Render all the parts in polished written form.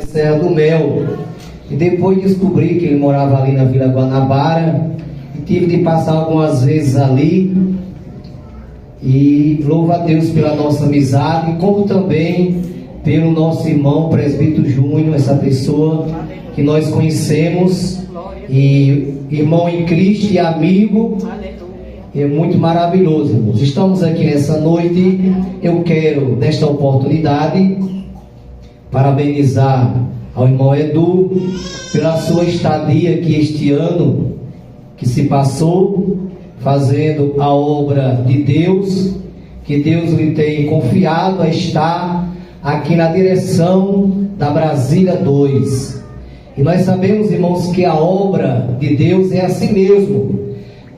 Serra do Mel, e depois descobri que ele morava ali na Vila Guanabara e tive de passar algumas vezes ali, e louvo a Deus pela nossa amizade, como também pelo nosso irmão Presbítero Júnior, essa pessoa que nós conhecemos, e irmão em Cristo e amigo. É muito maravilhoso, irmãos. Estamos aqui nessa noite. Eu quero, nesta oportunidade, parabenizar ao irmão Edu pela sua estadia aqui este ano que se passou fazendo a obra de Deus, que Deus lhe tem confiado a estar aqui na direção da Brasília 2. E nós sabemos, irmãos, que a obra de Deus é assim mesmo.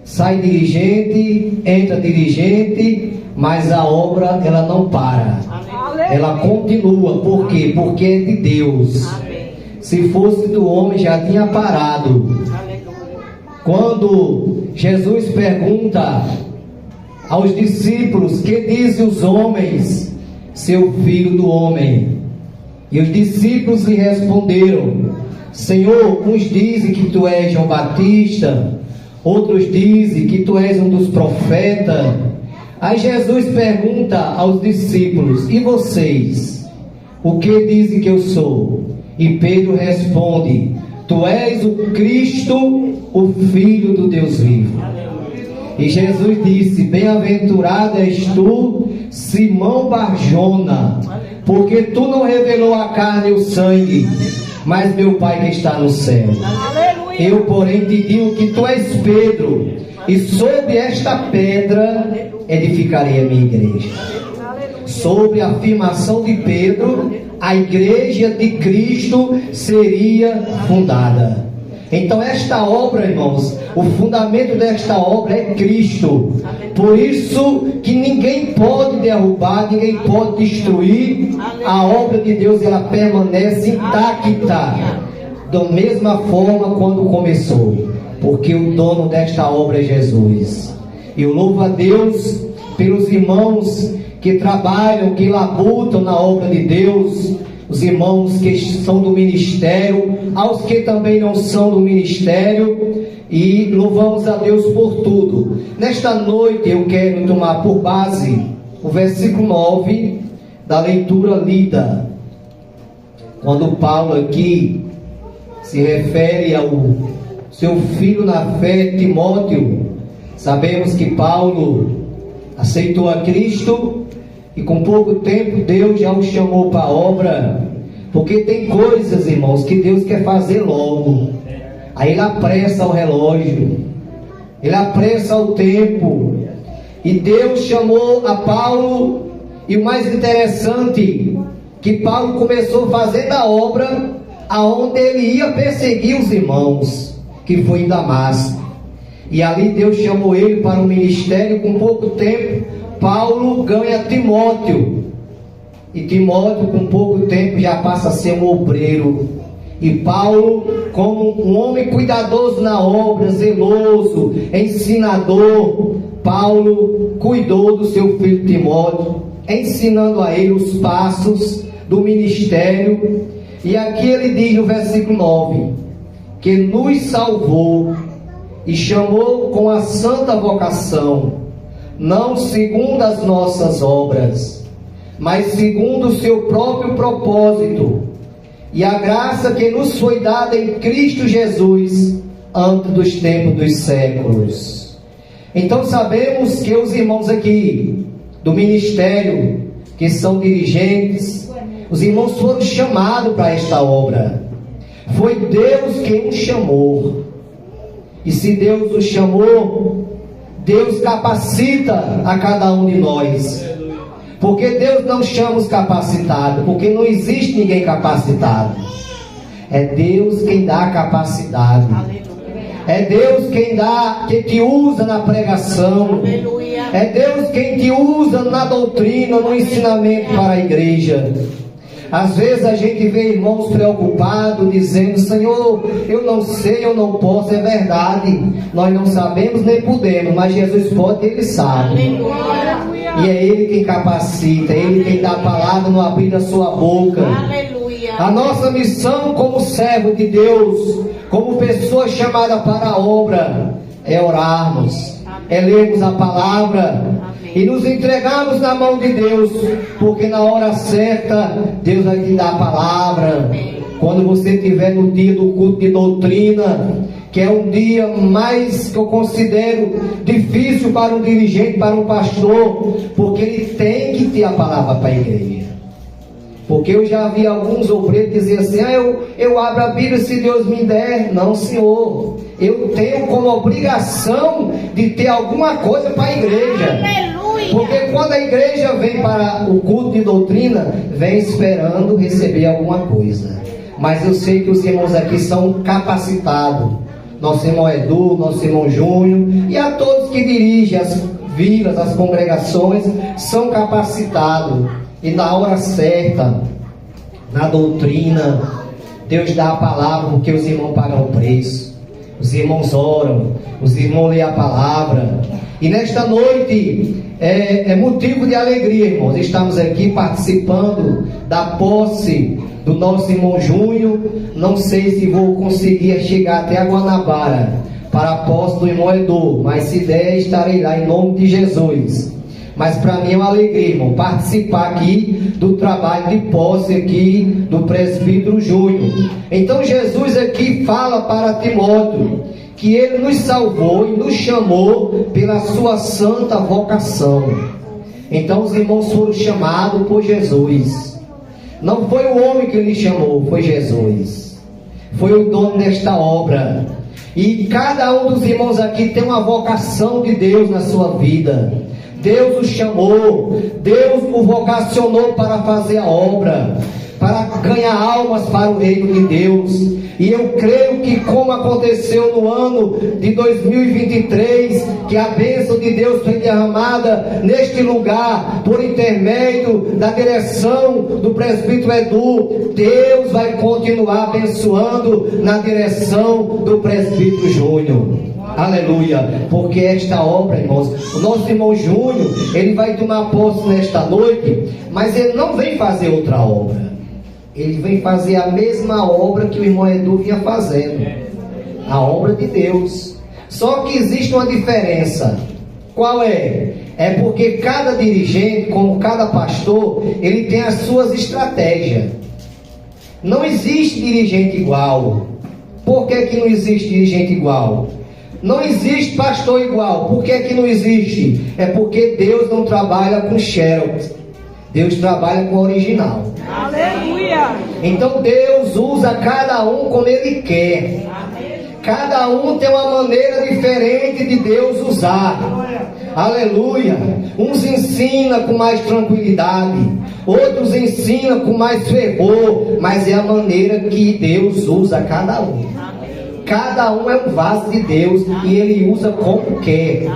Sai dirigente, entra dirigente, mas a obra ela não para. Ela continua. Por quê? Porque é de Deus. Se fosse do homem já tinha parado. Quando Jesus pergunta aos discípulos: que dizem os homens ser o filho do homem? E os discípulos lhe responderam: Senhor, uns dizem que tu és João Batista, outros dizem que tu és um dos profetas. Aí Jesus pergunta aos discípulos: e vocês? O que dizem que eu sou? E Pedro responde: tu és o Cristo, o Filho do Deus vivo. E Jesus disse: bem-aventurado és tu, Simão Barjona, porque tu não revelou a carne e o sangue, mas meu Pai que está no céu. Eu, porém, te digo que tu és Pedro, e sobre esta pedra edificarei a minha igreja. Sobre a afirmação de Pedro, a igreja de Cristo seria fundada. Então esta obra, irmãos, o fundamento desta obra é Cristo. Por isso que ninguém pode derrubar, ninguém pode destruir. A obra de Deus, ela permanece intacta, da mesma forma quando começou, porque o dono desta obra é Jesus. Eu louvo a Deus pelos irmãos que trabalham, que labutam na obra de Deus, os irmãos que são do ministério, aos que também não são do ministério, e louvamos a Deus por tudo. Nesta noite eu quero tomar por base o versículo 9 da leitura lida, quando Paulo aqui se refere ao seu filho na fé, Timóteo. Sabemos que Paulo aceitou a Cristo e com pouco tempo Deus já o chamou para a obra, porque tem coisas, irmãos, que Deus quer fazer logo. Aí ele apressa o relógio, ele apressa o tempo, e Deus chamou a Paulo. E o mais interessante, que Paulo começou fazendo a obra aonde ele ia perseguir os irmãos, que foi em Damasco. E ali Deus chamou ele para o ministério. Com pouco tempo Paulo ganha Timóteo, e Timóteo com pouco tempo já passa a ser um obreiro. E Paulo, como um homem cuidadoso na obra, zeloso, ensinador, Paulo cuidou do seu filho Timóteo, ensinando a ele os passos do ministério. E aqui ele diz no versículo 9, que nos salvou e chamou com a santa vocação, não segundo as nossas obras, mas segundo o seu próprio propósito, e a graça que nos foi dada em Cristo Jesus, antes dos tempos dos séculos. Então sabemos que os irmãos aqui do ministério, que são dirigentes, os irmãos foram chamados para esta obra. Foi Deus quem os chamou. E se Deus os chamou, Deus capacita a cada um de nós. Porque Deus não chama os capacitados, porque não existe ninguém capacitado. É Deus quem dá a capacidade. É Deus quem te usa na pregação. É Deus quem te usa na doutrina, no ensinamento para a igreja. Às vezes a gente vê irmãos preocupados, dizendo: Senhor, eu não sei, eu não posso. É verdade, nós não sabemos nem podemos, mas Jesus pode, Ele sabe. E é Ele quem capacita, é Ele quem dá a palavra no abrir da sua boca. A nossa missão como servo de Deus, como pessoa chamada para a obra, é orarmos, é lermos a palavra e nos entregarmos na mão de Deus, porque na hora certa Deus vai te dar a palavra. Quando você estiver no dia do culto de doutrina, que é um dia mais que eu considero difícil para um dirigente, para um pastor, porque ele tem que ter a palavra para a igreja. Porque eu já vi alguns obreiros dizer assim: eu abro a Bíblia se Deus me der. Não, senhor, eu tenho como obrigação de ter alguma coisa para a igreja. Aleluia. Porque quando a igreja vem para o culto de doutrina, vem esperando receber alguma coisa. Mas eu sei que os irmãos aqui são capacitados. Nosso irmão Edu, nosso irmão Júnior e a todos que dirigem as vilas, as congregações, são capacitados. E na hora certa, na doutrina, Deus dá a palavra, porque os irmãos pagam o preço. Os irmãos oram, os irmãos leem a palavra. E nesta noite é motivo de alegria, irmãos. Estamos aqui participando da posse do nosso irmão Júnior. Não sei se vou conseguir chegar até a Guanabara para a posse do irmão Edu, mas se der, estarei lá em nome de Jesus. Mas para mim é uma alegria, irmão, participar aqui do trabalho de posse aqui do presbítero Júnior. Então Jesus aqui fala para Timóteo que ele nos salvou e nos chamou pela sua santa vocação. Então os irmãos foram chamados por Jesus. Não foi o homem que lhe chamou, foi Jesus. Foi o dono desta obra. E cada um dos irmãos aqui tem uma vocação de Deus na sua vida. Deus o chamou, Deus o vocacionou para fazer a obra, para ganhar almas para o reino de Deus. E eu creio que, como aconteceu no ano de 2023, que a bênção de Deus foi derramada neste lugar, por intermédio da direção do presbítero Edu, Deus vai continuar abençoando na direção do presbítero Júnior. Aleluia, porque esta obra, irmãos, o nosso irmão Júnior, ele vai tomar posse nesta noite, mas ele não vem fazer outra obra. Ele vem fazer a mesma obra que o irmão Edu vinha fazendo, a obra de Deus. Só que existe uma diferença. Qual é? É porque cada dirigente, como cada pastor, ele tem as suas estratégias. Não existe dirigente igual. Por que que não existe dirigente igual? Não existe pastor igual. Por que que não existe? É porque Deus não trabalha com xerox. Deus trabalha com o original. Aleluia! Então Deus usa cada um como Ele quer. Cada um tem uma maneira diferente de Deus usar. Aleluia! Uns ensina com mais tranquilidade, outros ensinam com mais fervor, mas é a maneira que Deus usa cada um. Cada um é um vaso de Deus e Ele usa como quer.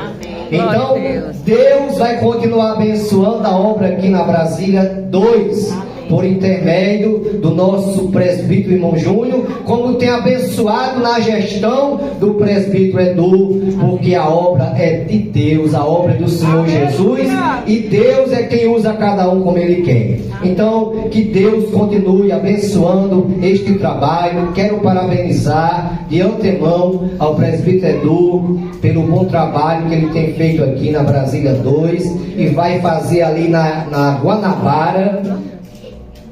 Então, Deus vai continuar abençoando a obra aqui na Brasília 2, por intermédio do nosso presbítero irmão Júnior, como tem abençoado na gestão do presbítero Edu, porque a obra é de Deus, a obra é do Senhor Jesus, e Deus é quem usa cada um como Ele quer. Então, que Deus continue abençoando este trabalho. Quero parabenizar de antemão ao presbítero Edu pelo bom trabalho que ele tem feito aqui na Brasília 2 e vai fazer ali na Guanabara,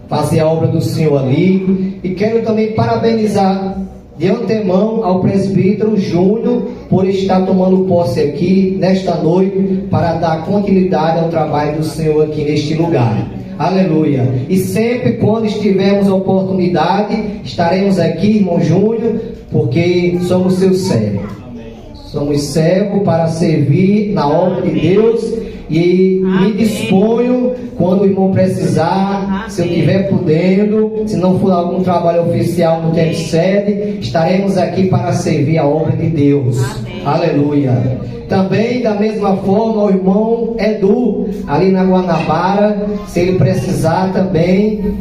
fazer a obra do Senhor ali. E quero também parabenizar de antemão ao presbítero Júnior por estar tomando posse aqui nesta noite para dar continuidade ao trabalho do Senhor aqui neste lugar. Aleluia. E sempre quando tivermos a oportunidade, estaremos aqui, irmão Júnior, porque somos seus servos. Somos servos para servir na obra de Deus. E me disponho, quando o irmão precisar, se eu estiver podendo, se não for algum trabalho oficial no tempo sede, estaremos aqui para servir a obra de Deus. Amém. Aleluia. Também, da mesma forma, o irmão Edu, ali na Guanabara, se ele precisar também,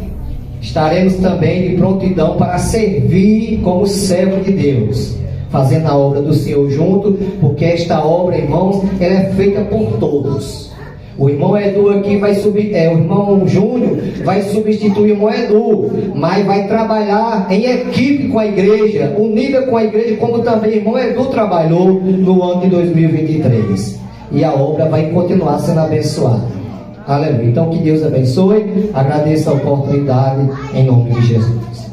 estaremos também de prontidão para servir como servo de Deus, fazendo a obra do Senhor junto, porque esta obra, irmãos, ela é feita por todos. O irmão Edu aqui vai o irmão Júnior vai substituir o irmão Edu, mas vai trabalhar em equipe com a igreja, unida com a igreja, como também o irmão Edu trabalhou no ano de 2023. E a obra vai continuar sendo abençoada. Aleluia. Então que Deus abençoe. Agradeço a oportunidade em nome de Jesus.